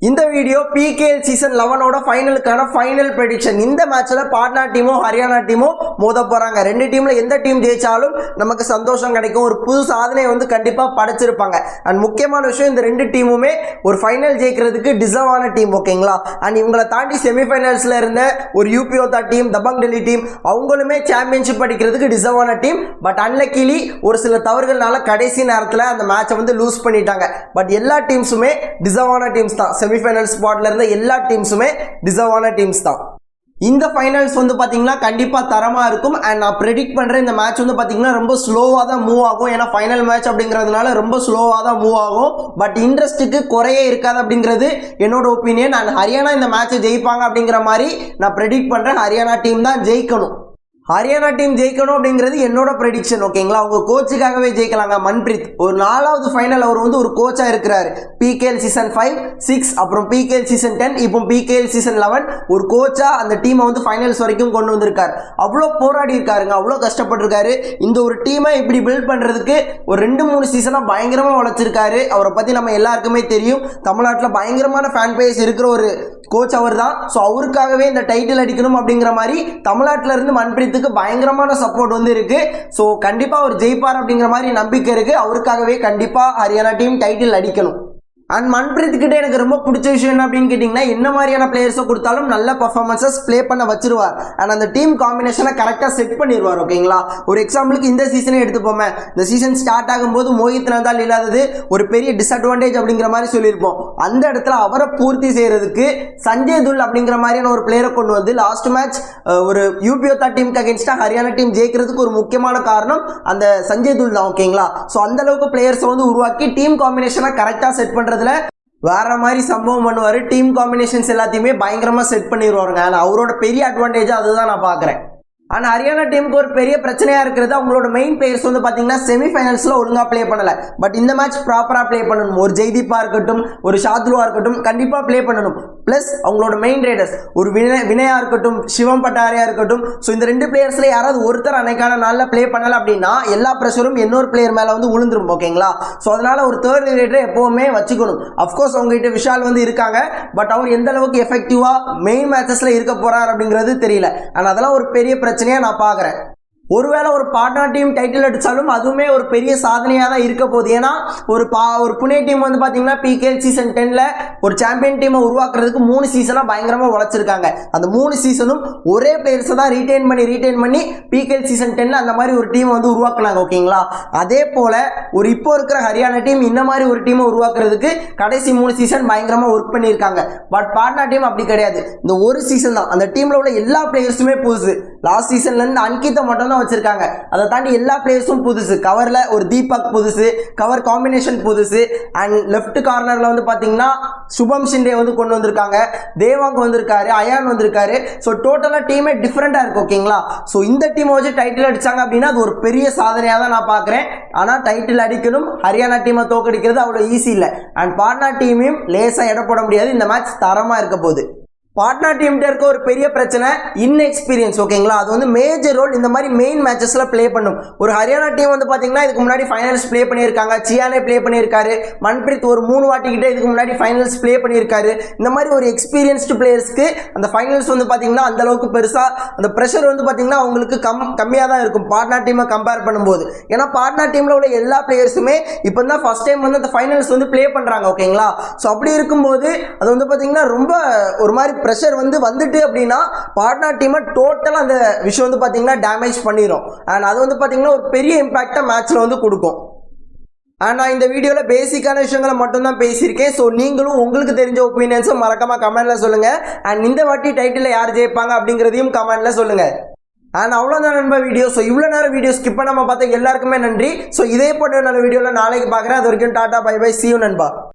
இந்த video PKL season 11ஓட ஃபைனலுக்கான ஃபைனல் ப்ரெடிக்ஷன். இந்த மேட்ச்ல பாட்னா டீமோ ஹரியானா டீமோ மோத போறாங்க. ரெண்டு டீம்ல எந்த டீம் ஜெயிச்சாலும் நமக்கு சந்தோஷம் கிடைக்கும். ஒரு புது சாதனை கண்டிப்பா படைச்சிருப்பாங்க. அண்ட் முக்கியமான விஷயம், இந்த ரெண்டு டீமுமே ஒரு ஃபைனல் ஜெயிக்கிறதுக்கு டிசர்வ் ஆன டீம். ஓகேங்களா? அண்ட் இவங்களை தாண்டி செமிஃபைனல்ஸ்ல இருந்த ஒரு யூபிஓதா டீம், தபங் டெல்லி டீம், அவங்களுமே சாம்பியன்ஷிப் அடிக்கிறதுக்கு டிசர்வ் ஆன டீம். பட் அன்லக்கிலி ஒரு சில தவறுகள்னால கடைசி நேரத்தில் அந்த மேட்சை லூஸ் பண்ணிட்டாங்க. பட் எல்லா டீம்ஸுமே டிசர்வ் ஆன டீம்ஸ் தான். செமிஃபைனல் ஸ்பாட்ல இருந்த எல்லா டீம்ஸுமே டிசர்வ் ஆன டீம்ஸ் தான். இந்த ஃபைனல்ஸ் பாத்தீங்கன்னா கண்டிப்பா தரமா இருக்கும். அண்ட் நான் ப்ரெடிக்ட் பண்றேன், இந்த மேட்ச் பாத்தீங்கன்னா ரொம்ப ஸ்லோவா தான் மூவ் ஆகும். ஏன்னா ஃபைனல் மேட்ச் அப்படிங்கிறதுனால ரொம்ப ஸ்லோவா தான் மூவ் ஆகும். பட் இன்ட்ரெஸ்ட்டுக்கு குறையே இருக்காது அப்படிங்கிறது என்னோட ஒப்பீனியன். அண்ட் ஹரியானா இந்த மேட்சை ஜெயிப்பாங்க அப்படிங்கிற மாதிரி நான் ப்ரெடிக்ட் பண்றேன். ஹரியானா டீம் தான் ஜெயிக்கணும். ஹரியானா டீம் ஜெயிக்கணும் அப்படிங்கிறது என்னோட ப்ரெடிக்ஷன். ஓகேங்களா? அவங்க கோச்சுக்காகவே ஜெயிக்கலாங்க. மன்பிரீத் ஒரு 4வது ஃபைனல் அவர் ஒரு கோச்சா இருக்கிறாரு. PKL சீசன் 5, 6, அப்புறம் PKL சீசன் 10, இப்போ PKL சீசன் 11 ஒரு கோச்சா அந்த டீமை ஃபைனல்ஸ் வரைக்கும் கொண்டு வந்திருக்காரு. அவ்வளோ போராடி இருக்காருங்க, அவ்வளோ கஷ்டப்பட்டிருக்காரு. இந்த ஒரு டீமை இப்படி பில்ட் பண்றதுக்கு ஒரு 2-3 சீசனா பயங்கரமா உழைச்சிருக்காரு. அவரை பத்தி நம்ம எல்லாருக்குமே தெரியும். தமிழ்நாட்டில் பயங்கரமான ஃபேன் பேஸ் இருக்கிற ஒரு கோச் அவர் தான். ஸோ அவருக்காகவே இந்த டைட்டில் அடிக்கணும் அப்படிங்கிற மாதிரி தமிழ்நாட்டில இருந்து மன்பிரீத்துக்கு பயங்கரமான சப்போர்ட் இருக்கு. ஸோ கண்டிப்பா அவர் ஜெயிப்பார் அப்படிங்கிற மாதிரி நம்பிக்கை இருக்கு. அவருக்காகவே கண்டிப்பா ஹரியானா டீம் டைட்டில் அடிக்கணும். அண்ட் மன்பிரீத் கிட்ட எனக்கு ரொம்ப பிடிச்ச விஷயம் என்ன அப்படின்னு கேட்டிங்கன்னா, என்ன மாதிரியான பிளேயர்ஸை கொடுத்தாலும் நல்ல பர்ஃபார்மன்ஸஸ் ப்ளே பண்ண வச்சிருவார். அண்ட் அந்த டீம் காம்பினேஷனை கரெக்டாக செட் பண்ணிடுவார். ஓகேங்களா? ஒரு எக்ஸாம்பிளுக்கு இந்த சீசனே எடுத்துப்போமே. இந்த சீசன் ஸ்டார்ட் ஆகும்போது மோஹித் நந்தால் இல்லாதது ஒரு பெரிய டிஸ்அட்வான்டேஜ் அப்படிங்கிற மாதிரி சொல்லியிருப்போம். அந்த இடத்துல அவரை பூர்த்தி செய்யறதுக்கு சஞ்சய் துல் அப்படிங்கிற மாதிரியான ஒரு பிளேயரை கொண்டு வந்து லாஸ்ட் மேட்ச் ஒரு யூபிஓதா டீமுக்கு அகேன்ஸ்டா ஹரியானா டீம் ஜெயிக்கிறதுக்கு ஒரு முக்கியமான காரணம் அந்த சஞ்சய் துல் தான். ஓகேங்களா? ஸோ அந்த அளவுக்கு பிளேயர்ஸை உருவாக்கி டீம் காம்பினேஷனை கரெக்டாக செட் பண்றது வேற மாதிரி சம்பவம் பண்ணுவாரு. டீம் காம்பினேஷன்ஸ் எல்லாத்தையுமே பயங்கரமா செட் பண்ணிடுவாருங்க. அவரோட பெரிய அட்வான்டேஜ் அதுதான் நான் பாக்குறேன். ஆனால் ஹரியானா டீமுக்கு ஒரு பெரிய பிரச்சனையாக இருக்கிறது, அவங்களோட மெயின் பிளேயர்ஸ் பார்த்தீங்கன்னா செமிஃபைனல்ஸில் ஒழுங்காக ப்ளே பண்ணலை. பட் இந்த மேட்ச் ப்ராப்பராக ப்ளே பண்ணணும். ஒரு ஜெய்தீப்பா இருக்கட்டும், ஒரு ஷாத்ருவா இருக்கட்டும், கண்டிப்பாக ப்ளே பண்ணணும். ப்ளஸ் அவங்களோட மெயின் ரைடர்ஸ் ஒரு வினயா இருக்கட்டும், சிவம் பட்டாரியா இருக்கட்டும். ஸோ இந்த ரெண்டு பிளேயர்ஸில் யாராவது ஒருத்தர் அன்னைக்கான நாளில் ப்ளே பண்ணலை அப்படின்னா எல்லா ப்ரெஷரும் இன்னொரு பிளேயர் மேலே விழுந்துரும். ஓகேங்களா? ஸோ அதனால ஒரு தேர்ட் ரைடரை எப்போவுமே வச்சுக்கணும். அஃப்கோர்ஸ் அவங்ககிட்ட விஷால் இருக்காங்க. பட் அவர் எந்த அளவுக்கு எஃபெக்டிவாக மெயின் மேட்சஸில் இருக்க போறார் அப்படிங்கிறது தெரியல. ஆனால் அதெல்லாம் ஒரு பெரிய பிரச்சனையாக நான் பார்க்குறேன். ஒருவேளை ஒரு பாட்னா டீம் டைட்டில் அடித்தாலும் அதுவுமே ஒரு பெரிய சாதனையாக தான் இருக்க போகுது. ஏன்னா ஒரு புனே டீம் பார்த்தீங்கன்னா PKL சீசன் 10ல் ஒரு சாம்பியன் டீமை உருவாக்குறதுக்கு 3 சீசனாக பயங்கரமாக உழைச்சிருக்காங்க. அந்த 3 சீசனும் ஒரே பிளேயர்ஸை தான் ரீட்டைன் பண்ணி PKL சீசன் 10ல் அந்த மாதிரி ஒரு டீமை உருவாக்குனாங்க. ஓகேங்களா? அதே போல் இப்போ இருக்கிற ஹரியானா டீம் இந்த மாதிரி ஒரு டீமை உருவாக்குறதுக்கு கடைசி 3 சீசன் பயங்கரமாக ஒர்க் பண்ணியிருக்காங்க. பட் பாட்னா டீம் அப்படி கிடையாது. இந்த ஒரு சீசன் தான். அந்த டீமில் உள்ள எல்லா பிளேயர்ஸுமே புதுசு. லாஸ்ட் சீசன்லேருந்து அன்கித்தை மட்டும் தான் வச்சிருக்காங்க. அதை தாண்டி எல்லா பிளேயர்ஸும் புதுசு. கவர்ல ஒரு தீபக் புதுசு, கவர் காம்பினேஷன் புதுசு. அண்ட் லெஃப்ட் கார்னர்ல பாத்தீங்கன்னா சுபம் ஷிண்டே கொண்டு வந்திருக்காங்க, தேவாங் வந்திருக்காரு, அயான் வந்திருக்காரு. ஸோ டோட்டலா டீமே டிஃபரெண்டா இருக்கு. ஓகேங்களா? ஸோ இந்த டீமை வச்சு டைட்டில் அடிச்சாங்க அப்படின்னா அது ஒரு பெரிய சாதனையாக தான் நான் பார்க்குறேன். ஆனால் டைட்டில் அடிக்கணும், ஹரியானா டீமை தோக்கடிக்கிறது அவ்வளோ ஈஸி இல்லை. அண்ட் பாட்னா டீமையும் லேசாக எடை போட முடியாது. இந்த மேட்ச் தரமாக இருக்க போகுது. பாட்னா டீம்கிட்ட இருக்க ஒரு பெரிய பிரச்சனை இன்எக்ஸ்பீரியன்ஸ். ஓகேங்களா? அது மேஜர் ரோல் இந்த மாதிரி மெயின் மேட்சஸ்ல ப்ளே பண்ணும். ஒரு ஹரியானா டீம் பார்த்தீங்கன்னா இதுக்கு முன்னாடி ஃபைனல்ஸ் ப்ளே பண்ணியிருக்காங்க. சியானே ப்ளே பண்ணியிருக்காரு. மன்பிரீத் ஒரு 3 வாட்டி கிட்ட இதுக்கு முன்னாடி ஃபைனல்ஸ் ப்ளே பண்ணியிருக்காரு. இந்த மாதிரி ஒரு எக்ஸ்பீரியன்ஸ்டு பிளேயர்ஸ்க்கு அந்த ஃபைனல்ஸ் பார்த்தீங்கன்னா அந்த அளவுக்கு பெருசா அந்த ப்ரெஷர் பார்த்தீங்கன்னா அவங்களுக்கு கம்மியாக தான் இருக்கும் பாட்னா டீமை கம்பேர் பண்ணும்போது. ஏன்னா பாட்னா டீம்ல உள்ள எல்லா பிளேயர்ஸுமே இப்போ தான் ஃபர்ஸ்ட் டைம் அந்த ஃபைனல்ஸ் ப்ளே பண்றாங்க. ஓகேங்களா? ஸோ அப்படி இருக்கும்போது அது பார்த்தீங்கன்னா ரொம்ப ஒரு மாதிரி பிரஷர் வந்துட்டு அப்படின்னா பாட்னா டீமை டோட்டலா அந்த விஷயம் பாத்தீங்கன்னா டேமேஜ் பண்ணிரும். அண்ட் அது பாத்தீங்கன்னா ஒரு பெரிய இம்பாக்டா மேட்ச்ல கொடுக்கும். நான் இந்த வீடியோவில் பேசிக்கான விஷயங்களை மட்டும்தான் பேசியிருக்கேன். ஸோ நீங்களும் உங்களுக்கு தெரிஞ்ச ஒப்பீனியன்ஸை மறக்காம கமெண்ட்ல சொல்லுங்க. அண்ட் இந்த வாட்டி டைட்டில் யார் ஜெயிப்பாங்க அப்படிங்கிறதையும் கமெண்ட்ல சொல்லுங்க. அண்ட் அவ்வளோதான் நண்பா வீடியோ. ஸோ இவ்வளோ நேரம் வீடியோ ஸ்கிப் பண்ணாம பார்த்த எல்லாருக்குமே நன்றி. ஸோ இதே போன்ற நல்ல வீடியோவில் நாளைக்கு பார்க்குறேன். அது வரைக்கும் டாடா, பை பை, see you நண்பா.